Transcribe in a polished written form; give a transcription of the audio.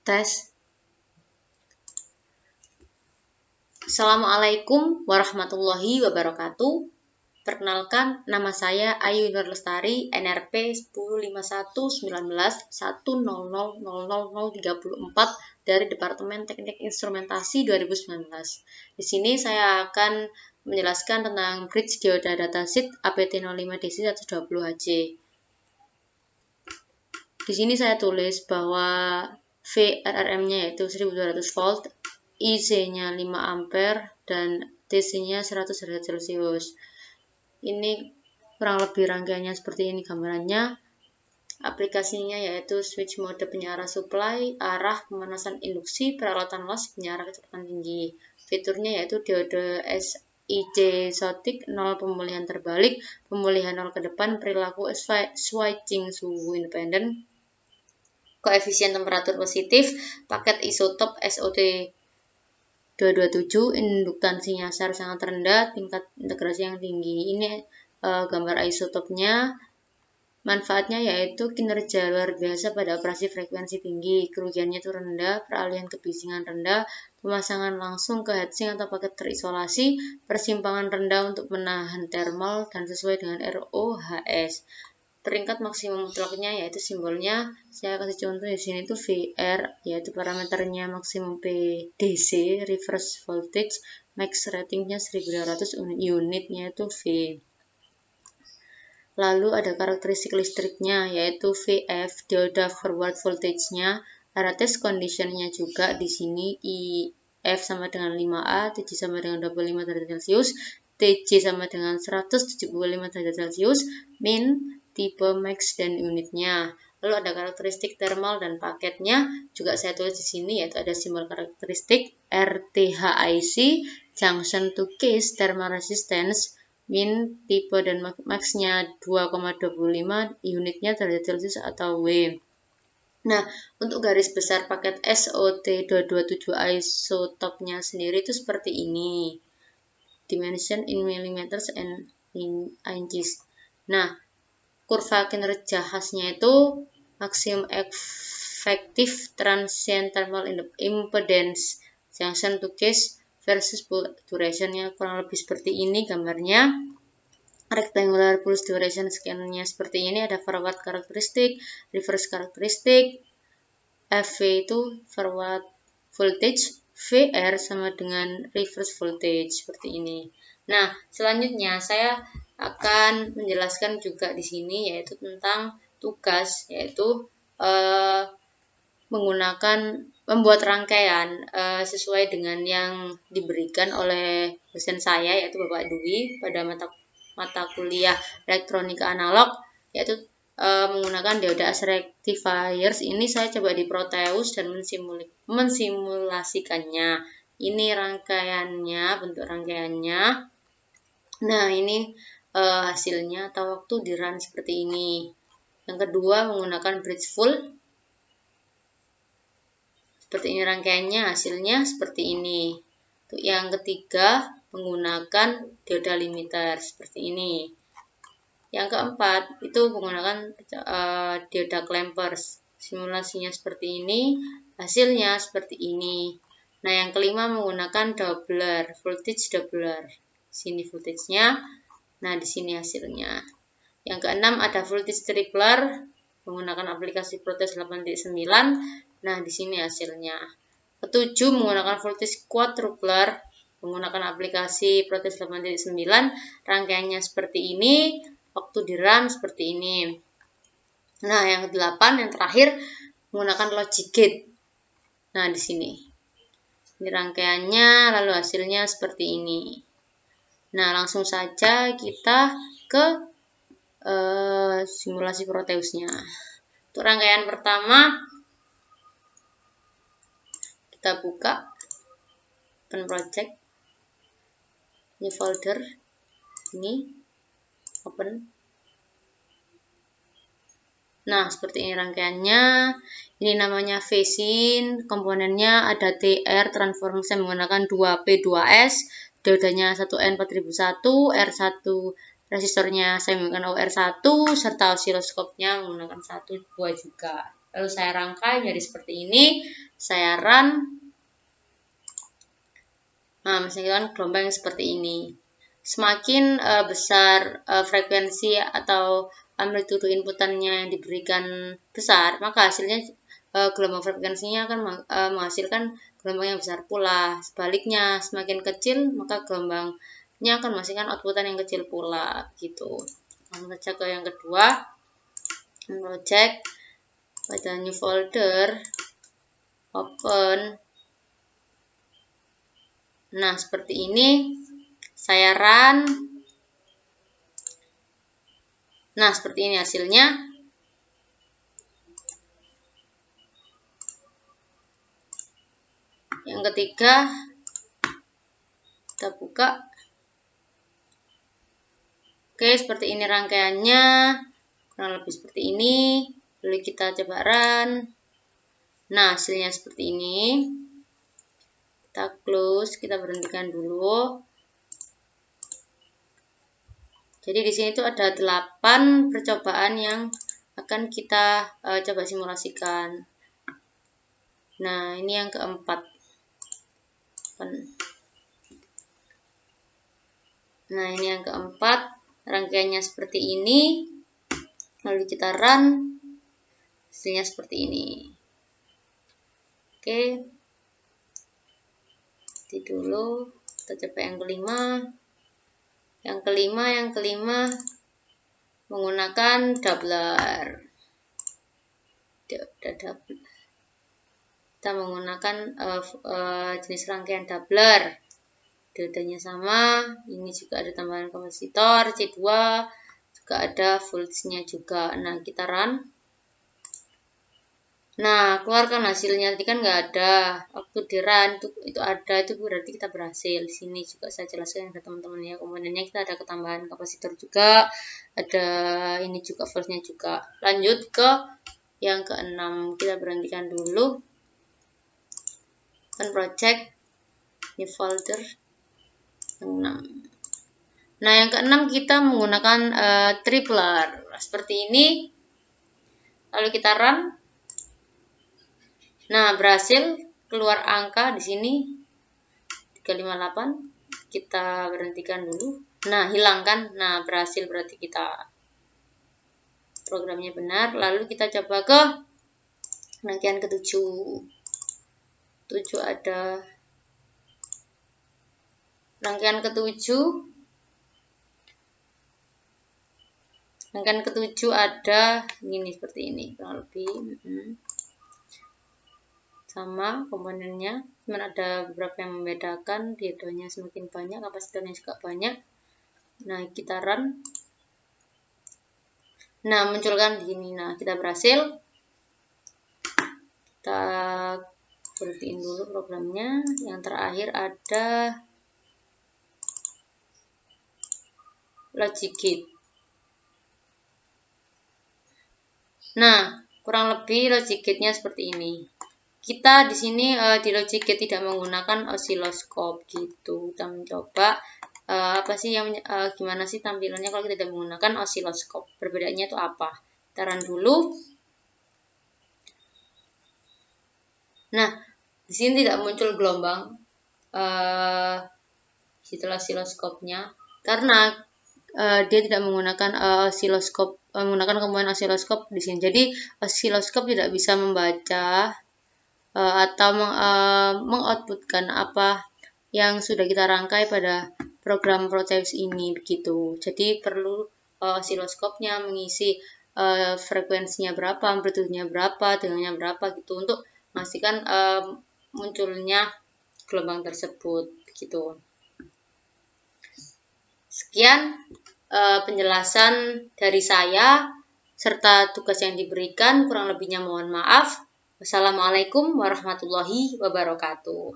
Tes. Assalamualaikum warahmatullahi wabarakatuh. Perkenalkan, nama saya Ayu Nur Lestari, NRP 105119100034 dari Departemen Teknik Instrumentasi 2019. Di sini saya akan menjelaskan tentang Bridge Dioda Datasheet APT05DC 120HC. Di sini saya tulis bahwa VRRM-nya yaitu 1200 volt, IC-nya 5 ampere, dan DC-nya 100 derajat Celcius. Ini kurang lebih rangkaiannya seperti ini gambarannya. Aplikasinya yaitu switch mode penyiaran supply, arah, pemanasan induksi, peralatan los, penyiaran kecepatan tinggi. Fiturnya yaitu diode SIC Schottky, 0 pemulihan terbalik, pemulihan 0 ke depan, perilaku switching suhu independen, koefisien temperatur positif, paket isotop SOT227, induktansinya sangat rendah, tingkat integrasi yang tinggi. Ini gambar isotopnya. Manfaatnya yaitu kinerja luar biasa pada operasi frekuensi tinggi, kerugiannya itu rendah, peralihan kebisingan rendah, pemasangan langsung ke heatsink atau paket terisolasi, persimpangan rendah untuk menahan thermal, dan sesuai dengan RoHS. Peringkat maksimum mutlaknya yaitu simbolnya, saya kasih contoh di sini itu VR, yaitu parameternya maksimum PDC, reverse voltage, max ratingnya 1200 unitnya itu V. Lalu ada karakteristik listriknya yaitu VF, dioda forward voltage-nya, ada test condition-nya juga di sini, IF sama dengan 5A, TG sama dengan 25 derajat Celcius, TJ sama dengan 175 derajat Celcius, min, tipe max dan unitnya. Lalu ada karakteristik thermal dan paketnya, juga saya tulis di sini yaitu ada simbol karakteristik RTHIC, junction to case thermal resistance, min, tipe dan max-nya 2,25, unitnya derajat Celcius atau W. Nah, untuk garis besar paket SOT227 isotopnya sendiri itu seperti ini. Dimension in millimeters and in inches. Nah, kurva kinerja khasnya itu maksimum effective transient thermal impedance, junction to case versus pulse duration-nya kurang lebih seperti ini gambarnya. Rectangular pulse duration scan-nya seperti ini, ada forward karakteristik, reverse karakteristik, FV itu forward voltage, VR sama dengan reverse voltage seperti ini. Nah, selanjutnya saya akan menjelaskan juga di sini yaitu tentang tugas, yaitu membuat rangkaian sesuai dengan yang diberikan oleh dosen saya yaitu Bapak Dwi pada mata kuliah elektronika analog, yaitu menggunakan dioda rectifiers. Ini saya coba di Proteus dan mensimulasikannya. Ini rangkaiannya, bentuk rangkaiannya. Nah, ini hasilnya atau waktu di run seperti ini. Yang kedua menggunakan bridge full. Seperti ini rangkaiannya, hasilnya seperti ini. Untuk yang ketiga menggunakan dioda limiter seperti ini. Yang keempat itu menggunakan dioda clampers. Simulasinya seperti ini, hasilnya seperti ini. Nah, yang kelima menggunakan doubler, voltage doubler. Sini voltage-nya. Nah, di sini hasilnya. Yang keenam ada voltage tripler menggunakan aplikasi Proteus 8.9. Nah, di sini hasilnya. Ketujuh menggunakan voltage quadrupler menggunakan aplikasi Proteus 8.9. Rangkaiannya seperti ini, waktu di run seperti ini. Nah, yang kedelapan, yang terakhir menggunakan logic gate. Nah, di sini. Ini rangkaiannya, lalu hasilnya seperti ini. Nah, langsung saja kita ke simulasi Proteusnya. Untuk rangkaian pertama, kita buka open project, ini folder, ini open. Nah, seperti ini rangkaiannya. Ini namanya VSYN, komponennya ada TR transformation menggunakan 2P2S, diodanya 1N4001, R1 resistornya saya menggunakan OR1, serta osiloskopnya menggunakan 1, 2 juga. Lalu saya rangkai jadi seperti ini. saya run. Nah, misalkan gelombang yang seperti ini. Semakin besar frekuensi atau amplitudo inputannya yang diberikan besar, maka hasilnya gelombang frekuensinya akan menghasilkan gelombang yang besar pula. Sebaliknya, semakin kecil, maka gelombangnya akan menghasilkan outputan yang kecil pula. Gitu. Langsung saja ke yang kedua. Project, pada new folder, open. Nah, seperti ini. Saya run. Nah, seperti ini hasilnya. Yang ketiga, kita buka. Oke, seperti ini rangkaiannya. Kurang lebih seperti ini. Lalu kita coba run. Nah, hasilnya seperti ini. Kita close, kita berhentikan dulu. Jadi di sini tuh ada 8 percobaan yang akan kita coba simulasikan. Nah, ini yang keempat. Nah, ini yang keempat. Rangkaiannya seperti ini. Lalu kita run. Hasilnya seperti ini. Oke. Nanti dulu. Kita coba yang kelima. Yang kelima menggunakan doubler. Kita menggunakan jenis rangkaian doubler. Deltanya sama. Ini juga ada tambahan kapasitor C2, juga ada voltage-nya juga. Nah, kita run. Nah, keluarkan hasilnya. Tadi kan nggak ada. Waktu di run itu ada, itu berarti kita berhasil. Di sini juga saya jelaskan ke teman-teman ya. Komponennya kita ada ketambahan kapasitor juga, ada ini juga voltage-nya juga. Lanjut ke yang keenam. Kita berhentikan dulu. Open project, new folder. Yang 6. Nah, yang keenam kita menggunakan tripler seperti ini. Lalu kita run. Nah, berhasil keluar angka di sini 358. Kita berhentikan dulu. Nah, hilangkan. Nah, berhasil berarti kita programnya benar. Lalu kita coba ke rangkaian ke-7. 7 ada rangkaian ke-7. Rangkaian ke-7 ada ini seperti ini kurang lebih. Sama komponennya, cuma ada beberapa yang membedakan. Diodonya semakin banyak, kapasitornya juga banyak. Nah, kita run. Nah, munculkan di sini. Nah, kita berhasil. Kita berhentiin dulu programnya. Yang terakhir ada logic gate. Nah, kurang lebih logic gate-nya seperti ini. Kita di sini di logic gate tidak menggunakan oscilloscope gitu. Kita mencoba apa sih yang gimana sih tampilannya kalau kita tidak menggunakan oscilloscope. Perbedaannya itu apa? Kita run dulu. Nah, di sini tidak muncul gelombang setelah oscilloscope-nya karena dia tidak menggunakan oscilloscope, menggunakan komponen oscilloscope di sini. Jadi oscilloscope tidak bisa membaca atau mengoutputkan apa yang sudah kita rangkai pada program ProText ini begitu. Jadi perlu oscilloscope-nya mengisi frekuensinya berapa, amplitudenya berapa, dengannya berapa gitu untuk memastikan munculnya gelombang tersebut gitu. Sekian penjelasan dari saya serta tugas yang diberikan, kurang lebihnya mohon maaf. Wassalamualaikum warahmatullahi wabarakatuh.